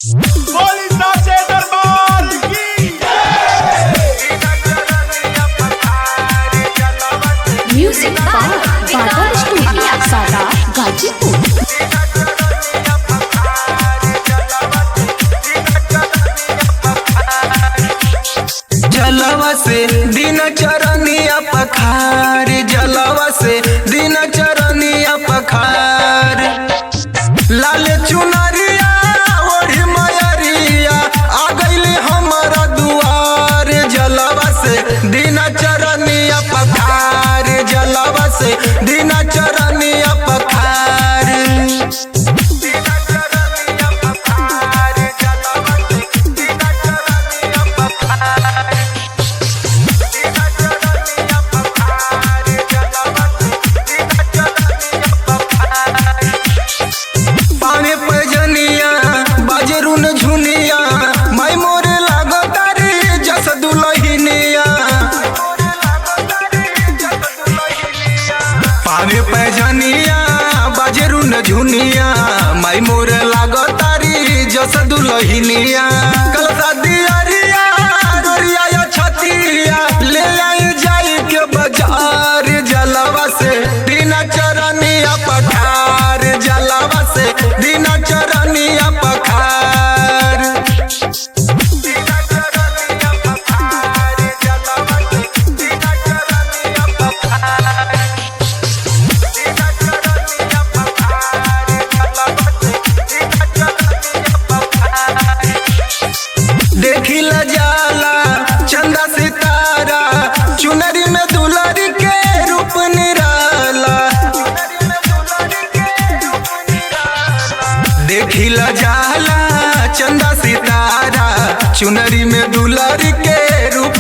बोली साचे दरबार की म्यूजिक बाय बादल स्टूडियो सारा गाजीपुर। जलवा से दिन चरनिया पखार, जलवा से दिन चरनिया पखार। लाल चुनरिया ओढ़ी मयरिया आ गईले हमारा दुआर। जलवा से दिन चरनिया पखार, जलवा से दिन चरनिया पखार। पानी पैजनिया बाजरून झुनिया माई मोरे लागो तारी जस दुलहिनिया। पानी पैजनिया बाजरून झुनिया माई मोरे लागो तारी जस दुलहिनिया। कल दियरिया रोरिया या छतिया ले आई जाई के बाजार। जलवा से दिन चरनिया पठार, जलवा से दिन चरनिया पखार। देखी ल जाला चंदा सितारा, चुनरी में दुलारी के रूप निराला। देखी ल जाला चंदा सितारा, चुनरी में दुलारी के रूप